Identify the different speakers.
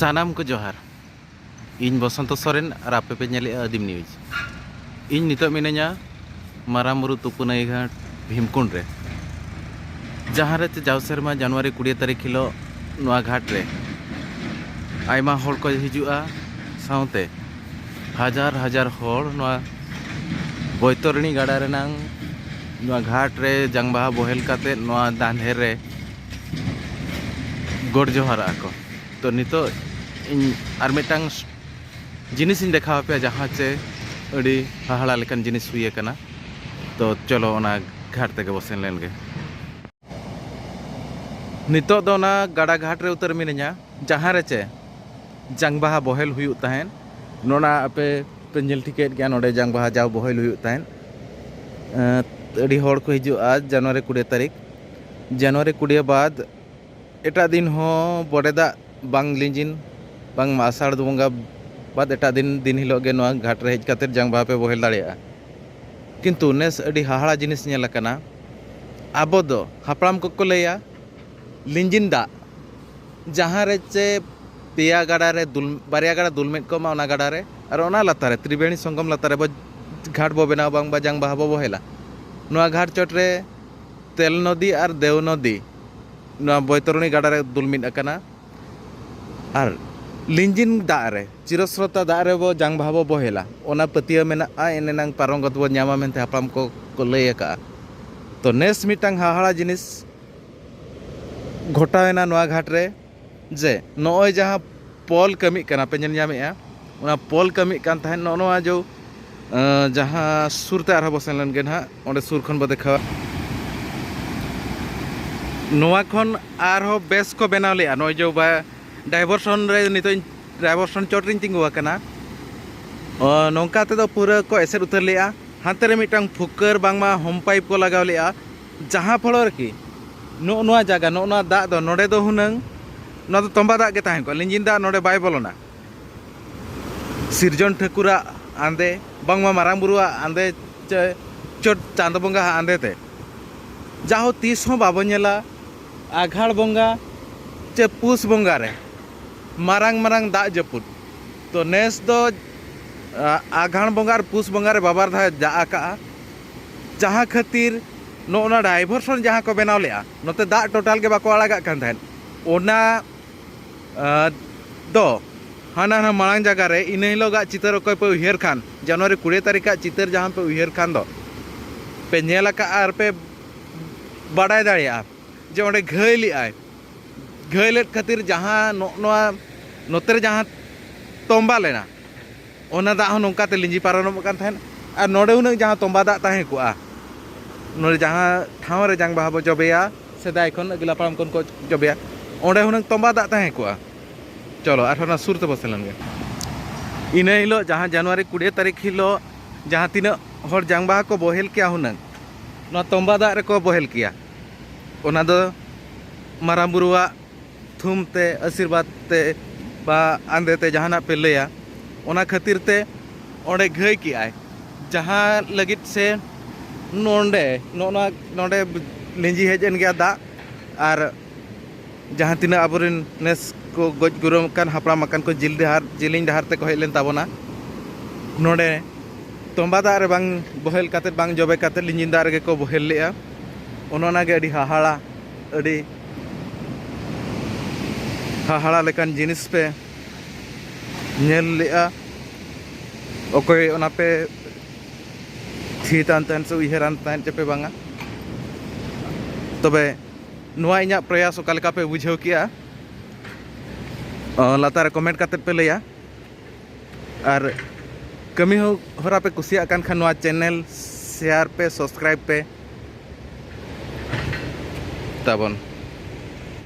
Speaker 1: सानाम को जोहार इन बसंत सोरेन और आपे पे नेले आदिम न्यूज इन नितो मिने냐 मारामुरु तुपुनाई घाट भीमकुंड रे जहाँ रे जाव सेरमा जनवरी 20 तारीख हिलो नवा घाट रे आयमा होड़ को हिजुआ साउते हजार हजार होड़ नवा बैतरणी गाड़ा रेनांग नवा घाट रे जंगबाहा बोहेल काते नवा दांधेर रे गोड़ जोहार आको तो नितो इन आर मिटांग जिनिस इन देखा पे जहाँ चे अड़ी हाहाड़ा लेकन जिनिस हुई कना तो चलो ओना घाट तक बसेन लेन गे नितो दो ना गाड़ा घाट रे उतर मिनिया जहाँ रे चे जंगबाहा बोहेल हुई तहन नोना अपे पेंजल टिकेट गया नोडे जंगबाहा जाव बोहेल हुई तहन अड़ी होड़ को हिजु आज जनवरी 20 तारीख जनवरी 20 बाद एटा दिन हो बड़ेदा बांग लिंजिन बांग आषाढ़ बंगा बाद एटा दिन हिलो गे नवा घाट रे हेज काते जंगबाहा पे बोहेल दाड़ेया किंतु नेस अड़ी हाहाड़ा जिनिस नेल कना आबो दो हापड़ाम को लैया लिंजिन दा जहाँ रे चे पेया गाड़ा रे बारिया गाड़ा दुलमेट को मा गाड़ा रे और ओना लातारे त्रिवेणी संगम लातारे बो घाट बो बेनाव बांग बा जंगबाहा बो बोहेला नवा घाट चोट रे तेल नदी और देव नदी नवा बैतरणी गाड़ा रे दुलमिट अकना और लिंजिन दा रे चिरस्रोता दा रे बो जंगबाहा बो बोहेला ओना पतिया मेना एनेनांग पारंगत बो न्यामा मेनते हापड़ाम को लई अका तो नेस मिटांग हाहाड़ा जिनिस घटावेना नवा घाट रे जे नॉय जहाँ पोल कमी कना पे नेल ᱧᱟᱢᱮᱜᱼᱟ ओना पोल कमी कान तहन नोआ जो जहाँ सुरते आरहा बसेन लेन गे ना ओंडे सुर खन बो देखा नोआ खन आरहो बेस को बनाव लेआ नॉय जो बा डाइवर्सन रे नितो डाइवर्सन चोट रिन तिंगु आकना नोंका ते दो पूरा को एसेर उतर लेआ हांते रे मिटांग फुकर बांगमा होम पाइप को लगाव लेआ जहाँ फलो रकी नोआ जागा नोआ दा दो नोडे दो हुनंग ना तो तंबा दा गे ताहें को लिंजिन दा नोडे बाय बोलोना सिरजन ठाकुरा आंदे बांगमा मारांग बुरुआ आंदे चोट चांद बंगा आंदे ते जाहो 30 हो बाबो नेला आघाड़ बंगा चे पुस बंगा रे मारांग मारांग दा जपुद तो नेस दो आघाड़ बंगा और पुस बंगा रे बाबार धा जा आका जहाँ खातिर नोना डाइवर्सन जहाँ को बनाव लेआ नोते दा टोटल के बाको आड़ागा कान थाहेन ओना दो हाना ना मांग जगह रे इन हिलोगा चितर को पे उहेर खान जनवरी 20 तारीख का चितर जहाँ पे उहेर खान दो पे नेला का आर पे बाडाय दाड़िया जे ओंडे घायली आय घायलेट खातिर जहाँ नोआ नोते जहाँ तोंबा लेना ओना दा नोंका ते लिंजी पारनम कान थाहेन और नोडे उन जहाँ तोंबा दा ताहे कोआ नोडे जहाँ ठाव रे जंगबाहा बो जबेया सेदाय खन अगिला पारम खन को जबेया ओंडे हुनंग तोंबा दा ताहे कोआ चलो आठना सुरते बसेलन गे इन हिलो जहाँ जनवरी 20 तारीख हिलो जहाँ तीन हर जंगबाहा को बोहेल किया हुनंग ना तोंबा दा रे को बोहेल किया ओना दो मारांग बुरुआ थुम ते आशीर्वाद ते बा आंदे ते जहाना पे लैया ओना खातिर ते ओंडे घाय की आय जहाँ लगित से नोंडे नोना नोंडे लिंजी हेजन गया दा और जहाँ तीन आबोरिन नेस को गज गुरम कान हापड़ा मकान को जिलिंग डहार ते को हेलेन ताबोना नोंडे तोंबा दा रे बांग बोहेल काते बांग जबे काते लिंजिन दा रे को बोहेल लेआ ओनोना गे अडी हाहाड़ा अडी हाहाड़ा लेकान जिनिस पे नेल लेआ ओकोय ओना पे थीतान तन से उहेरान तन चेपे बांगा तबे नुआ इना प्रयास ओका पे बुझाव किया लातार कमेंट काते पे लैया और कमी हो हरा पे कुसिया कान खान नुआ चैनल शेयर पे सब्सक्राइब पे ताबन।